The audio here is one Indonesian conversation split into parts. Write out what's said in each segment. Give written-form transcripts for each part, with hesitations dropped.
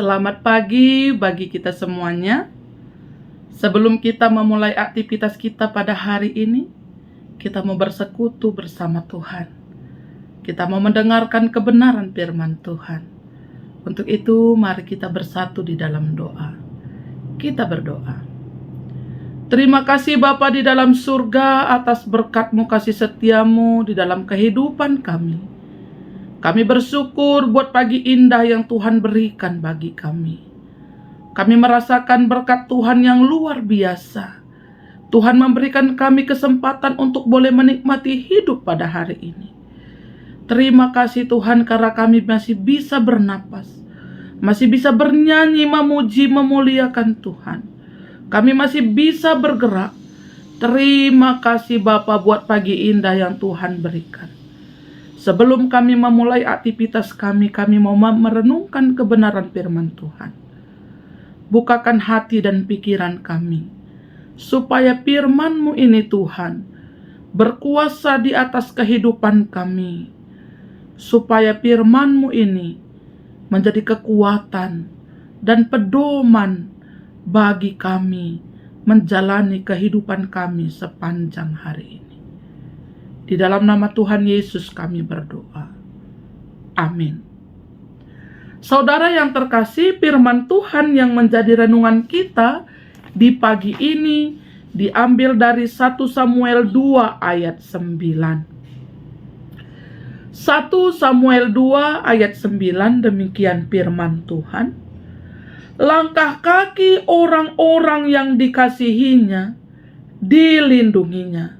Selamat pagi bagi kita semuanya. Sebelum kita memulai aktivitas kita pada hari ini, kita mau bersekutu bersama Tuhan. Kita mau mendengarkan kebenaran firman Tuhan. Untuk itu, mari kita bersatu di dalam doa. Kita berdoa. Terima kasih Bapa di dalam surga atas berkat-Mu, kasih setia-Mu di dalam kehidupan kami. Kami bersyukur buat pagi indah yang Tuhan berikan bagi kami. Kami merasakan berkat Tuhan yang luar biasa. Tuhan memberikan kami kesempatan untuk boleh menikmati hidup pada hari ini. Terima kasih Tuhan karena kami masih bisa bernapas, masih bisa bernyanyi, memuji, memuliakan Tuhan. Kami masih bisa bergerak. Terima kasih Bapa buat pagi indah yang Tuhan berikan. Sebelum kami memulai aktivitas kami mau merenungkan kebenaran firman Tuhan. Bukakan hati dan pikiran kami, supaya firman-Mu ini Tuhan, berkuasa di atas kehidupan kami. Supaya firman-Mu ini menjadi kekuatan dan pedoman bagi kami menjalani kehidupan kami sepanjang hari ini. Di dalam nama Tuhan Yesus kami berdoa. Amin. Saudara yang terkasih, firman Tuhan yang menjadi renungan kita di pagi ini diambil dari 1 Samuel 2 ayat 9. 1 Samuel 2 ayat 9 demikian firman Tuhan. Langkah kaki orang-orang yang dikasihinya dilindunginya.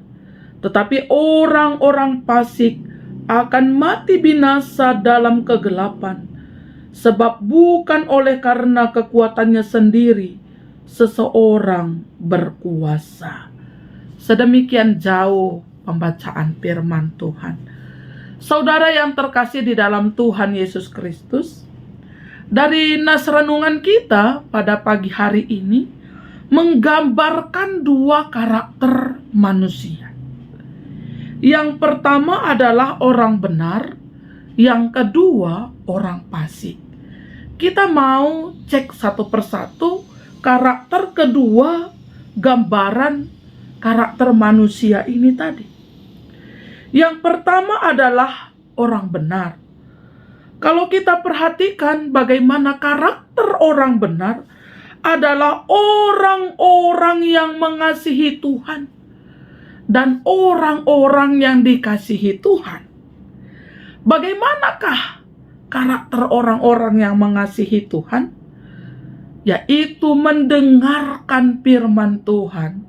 Tetapi orang-orang fasik akan mati binasa dalam kegelapan, sebab bukan oleh karena kekuatannya sendiri seseorang berkuasa. Sedemikian jauh pembacaan firman Tuhan. Saudara yang terkasih di dalam Tuhan Yesus Kristus, dari nas renungan kita pada pagi hari ini menggambarkan dua karakter manusia. Yang pertama adalah orang benar, yang kedua orang fasik. Kita mau cek satu persatu karakter kedua, gambaran karakter manusia ini tadi. Yang pertama adalah orang benar. Kalau kita perhatikan bagaimana karakter orang benar adalah orang-orang yang mengasihi Tuhan dan orang-orang yang dikasihi Tuhan. Bagaimanakah karakter orang-orang yang mengasihi Tuhan? Yaitu mendengarkan firman Tuhan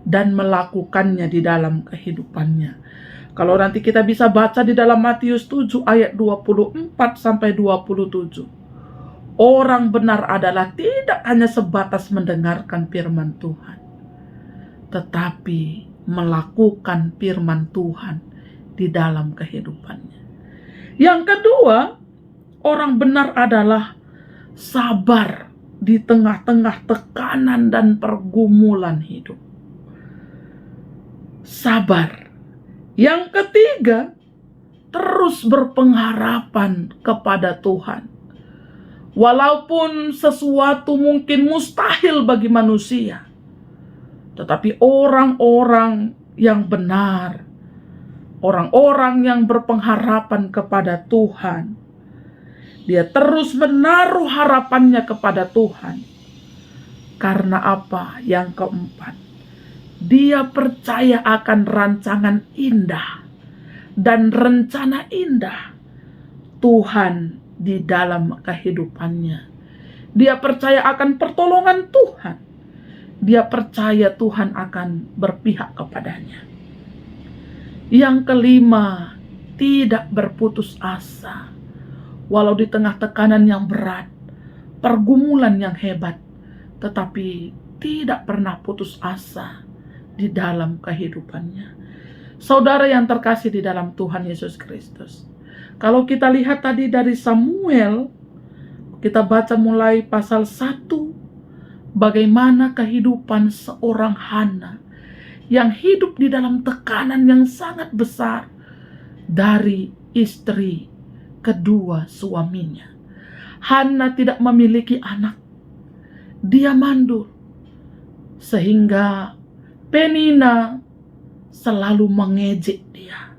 dan melakukannya di dalam kehidupannya. Kalau nanti kita bisa baca di dalam Matius 7 ayat 24 sampai 27. Orang benar adalah tidak hanya sebatas mendengarkan firman Tuhan, tetapi melakukan firman Tuhan di dalam kehidupannya. Yang kedua, orang benar adalah sabar di tengah-tengah tekanan dan pergumulan hidup. Sabar. Yang ketiga, terus berpengharapan kepada Tuhan. Walaupun sesuatu mungkin mustahil bagi manusia, tetapi orang-orang yang benar, orang-orang yang berpengharapan kepada Tuhan, dia terus menaruh harapannya kepada Tuhan. Karena apa? Yang keempat, dia percaya akan rancangan indah dan rencana indah Tuhan di dalam kehidupannya. Dia percaya akan pertolongan Tuhan. Dia percaya Tuhan akan berpihak kepadanya. Yang kelima, tidak berputus asa. Walau di tengah tekanan yang berat, pergumulan yang hebat, tetapi tidak pernah putus asa di dalam kehidupannya. Saudara yang terkasih di dalam Tuhan Yesus Kristus, kalau kita lihat tadi dari Samuel, kita baca mulai pasal 1, bagaimana kehidupan seorang Hana yang hidup di dalam tekanan yang sangat besar dari istri kedua suaminya. Hana tidak memiliki anak. Dia mandul. Sehingga Penina selalu mengejek dia.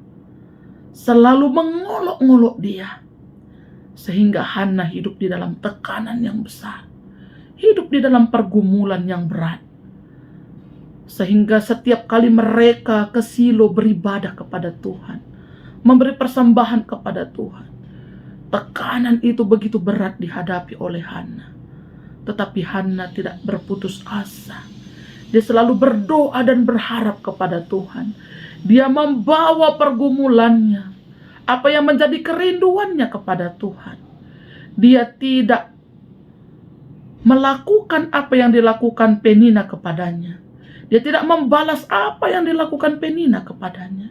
Selalu mengolok-ngolok dia. Sehingga Hana hidup di dalam tekanan yang besar. Hidup di dalam pergumulan yang berat. Sehingga setiap kali mereka ke Silo beribadah kepada Tuhan, memberi persembahan kepada Tuhan, tekanan itu begitu berat dihadapi oleh Hana. Tetapi Hana tidak berputus asa. Dia selalu berdoa dan berharap kepada Tuhan. Dia membawa pergumulannya, apa yang menjadi kerinduannya kepada Tuhan. Dia tidak melakukan apa yang dilakukan Penina kepadanya. Dia tidak membalas apa yang dilakukan Penina kepadanya.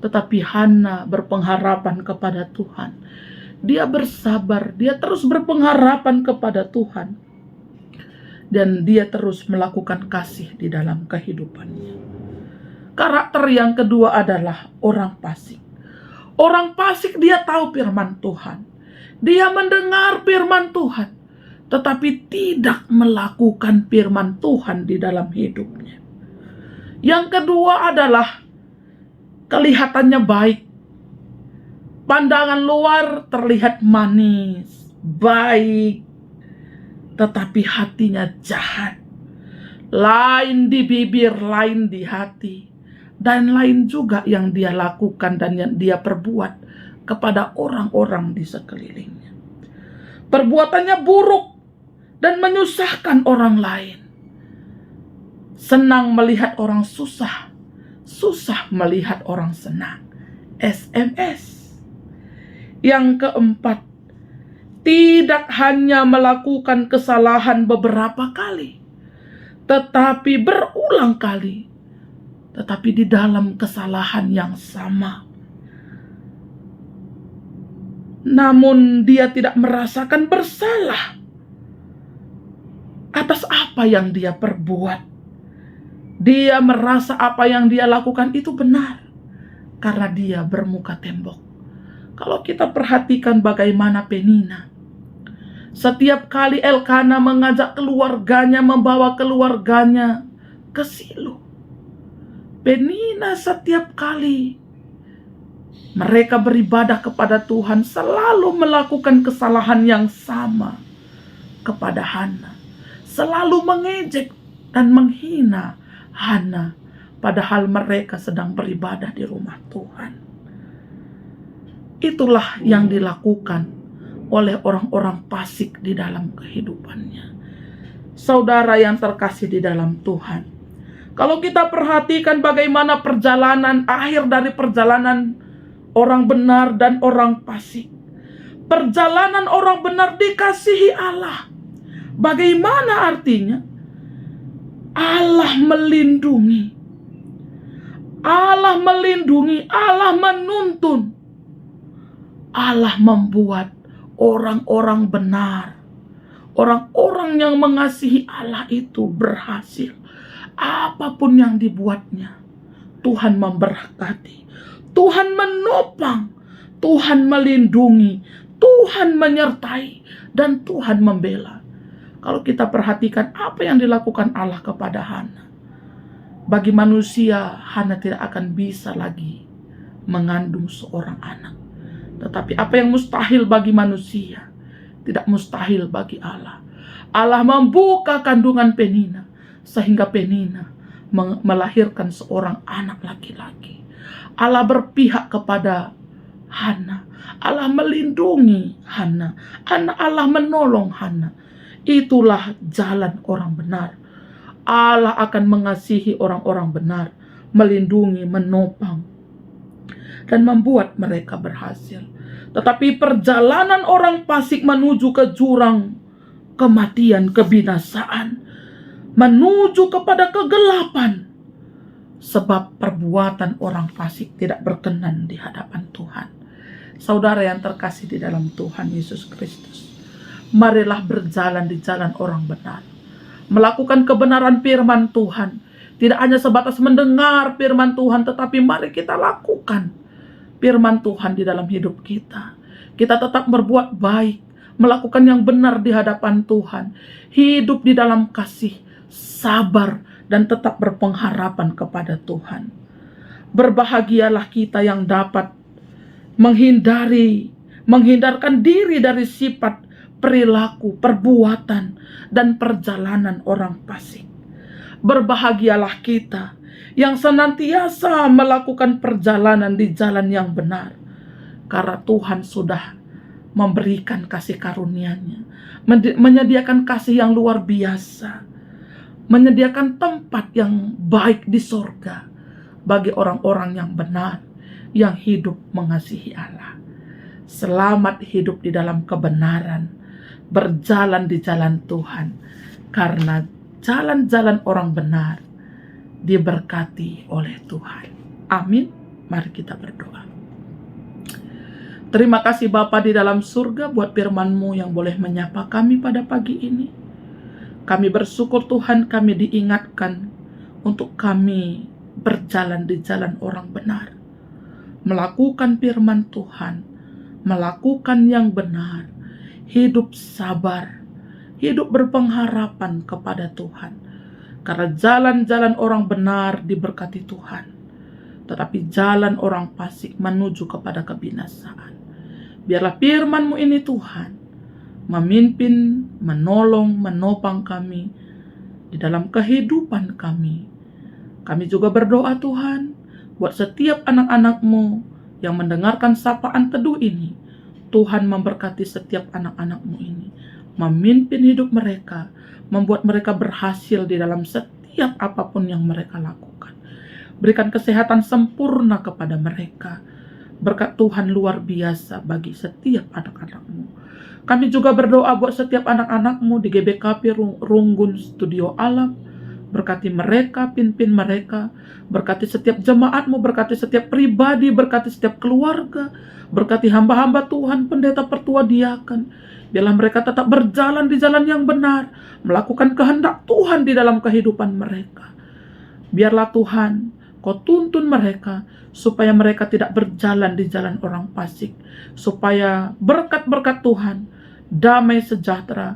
Tetapi Hana berpengharapan kepada Tuhan. Dia bersabar, dia terus berpengharapan kepada Tuhan. Dan dia terus melakukan kasih di dalam kehidupannya. Karakter yang kedua adalah orang fasik. Orang fasik dia tahu firman Tuhan. Dia mendengar firman Tuhan, tetapi tidak melakukan firman Tuhan di dalam hidupnya. Yang kedua adalah kelihatannya baik. Pandangan luar terlihat manis, baik, tetapi hatinya jahat. Lain di bibir, lain di hati. Dan lain juga yang dia lakukan dan yang dia perbuat kepada orang-orang di sekelilingnya. Perbuatannya buruk dan menyusahkan orang lain. Senang melihat orang susah, susah melihat orang senang. SMS. Yang keempat, tidak hanya melakukan kesalahan beberapa kali, tetapi berulang kali. Tetapi di dalam kesalahan yang sama. Namun dia tidak merasakan bersalah atas apa yang dia perbuat. Dia merasa apa yang dia lakukan itu benar karena dia bermuka tembok. Kalau kita perhatikan bagaimana Penina, setiap kali Elkana mengajak keluarganya, membawa keluarganya ke Silo, Penina setiap kali mereka beribadah kepada Tuhan selalu melakukan kesalahan yang sama kepada Hana. Selalu mengejek dan menghina Hana, padahal mereka sedang beribadah di rumah Tuhan. Itulah yang dilakukan oleh orang-orang fasik di dalam kehidupannya. Saudara yang terkasih di dalam Tuhan, kalau kita perhatikan bagaimana perjalanan akhir dari perjalanan orang benar dan orang fasik. Perjalanan orang benar dikasihi Allah. Bagaimana artinya? Allah melindungi. Allah melindungi, Allah menuntun. Allah membuat orang-orang benar, orang-orang yang mengasihi Allah itu berhasil. Apapun yang dibuatnya, Tuhan memberkati, Tuhan menopang, Tuhan melindungi, Tuhan menyertai, dan Tuhan membela. Kalau kita perhatikan apa yang dilakukan Allah kepada Hana, bagi manusia Hana tidak akan bisa lagi mengandung seorang anak. Tetapi apa yang mustahil bagi manusia, tidak mustahil bagi Allah. Allah membuka kandungan Penina, sehingga Penina melahirkan seorang anak laki-laki. Allah berpihak kepada Hana. Allah melindungi Hana. Allah menolong Hana. Itulah jalan orang benar. Allah akan mengasihi orang-orang benar, melindungi, menopang, dan membuat mereka berhasil. Tetapi perjalanan orang fasik menuju ke jurang kematian, kebinasaan, menuju kepada kegelapan, sebab perbuatan orang fasik tidak berkenan di hadapan Tuhan. Saudara yang terkasih di dalam Tuhan Yesus Kristus, marilah berjalan di jalan orang benar, melakukan kebenaran firman Tuhan. Tidak hanya sebatas mendengar firman Tuhan, tetapi mari kita lakukan firman Tuhan di dalam hidup kita. Kita tetap berbuat baik, melakukan yang benar di hadapan Tuhan, hidup di dalam kasih, sabar, dan tetap berpengharapan kepada Tuhan. Berbahagialah kita yang dapat menghindarkan diri dari sifat, perilaku, perbuatan, dan perjalanan orang fasik. Berbahagialah kita yang senantiasa melakukan perjalanan di jalan yang benar, karena Tuhan sudah memberikan kasih karunia-Nya, menyediakan kasih yang luar biasa, menyediakan tempat yang baik di sorga bagi orang-orang yang benar, yang hidup mengasihi Allah. Selamat hidup di dalam kebenaran, berjalan di jalan Tuhan, karena jalan-jalan orang benar diberkati oleh Tuhan. Amin. Mari kita berdoa. Terima kasih Bapa di dalam surga buat firman-Mu yang boleh menyapa kami pada pagi ini. Kami bersyukur Tuhan, kami diingatkan untuk kami berjalan di jalan orang benar, melakukan firman Tuhan, melakukan yang benar, hidup sabar, hidup berpengharapan kepada Tuhan. Karena jalan-jalan orang benar diberkati Tuhan, tetapi jalan orang fasik menuju kepada kebinasaan. Biarlah firman-Mu ini Tuhan memimpin, menolong, menopang kami di dalam kehidupan kami. Kami juga berdoa Tuhan buat setiap anak-anak-Mu yang mendengarkan sapaan teduh ini. Tuhan memberkati setiap anak-anak-Mu ini, memimpin hidup mereka, membuat mereka berhasil di dalam setiap apapun yang mereka lakukan. Berikan kesehatan sempurna kepada mereka. Berkat Tuhan luar biasa bagi setiap anak-anak-Mu. Kami juga berdoa buat setiap anak-anak-Mu di GBKP Runggun Studio Alam. Berkati mereka, pimpin mereka. Berkati setiap jemaat-Mu, berkati setiap pribadi, berkati setiap keluarga. Berkati hamba-hamba Tuhan, pendeta, pertua, diaken. Biarlah mereka tetap berjalan di jalan yang benar, melakukan kehendak Tuhan di dalam kehidupan mereka. Biarlah Tuhan, Kau tuntun mereka, supaya mereka tidak berjalan di jalan orang fasik, supaya berkat-berkat Tuhan, damai sejahtera,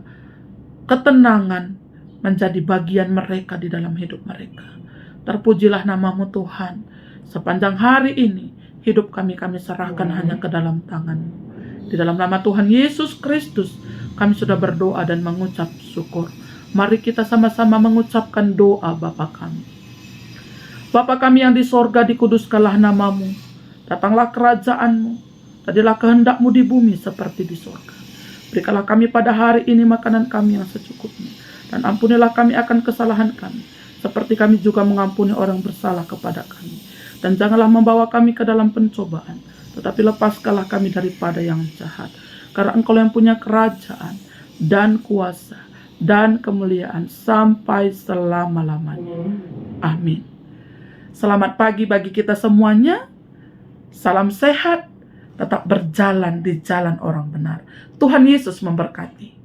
ketenangan menjadi bagian mereka di dalam hidup mereka. Terpujilah nama-Mu Tuhan. Sepanjang hari ini, hidup kami serahkan hanya ke dalam tangan-Mu. Di dalam nama Tuhan Yesus Kristus, kami sudah berdoa dan mengucap syukur. Mari kita sama-sama mengucapkan doa Bapa kami. Bapa kami yang di sorga, dikuduskanlah nama-Mu. Datanglah kerajaan-Mu. Jadilah kehendak-Mu di bumi seperti di sorga. Berikanlah kami pada hari ini makanan kami yang secukupnya. Dan ampunilah kami akan kesalahan kami, seperti kami juga mengampuni orang bersalah kepada kami. Dan janganlah membawa kami ke dalam pencobaan, tetapi lepaskanlah kami daripada yang jahat. Karena Engkau yang punya kerajaan dan kuasa dan kemuliaan sampai selama-lamanya. Amin. Selamat pagi bagi kita semuanya. Salam sehat, tetap berjalan di jalan orang benar. Tuhan Yesus memberkati.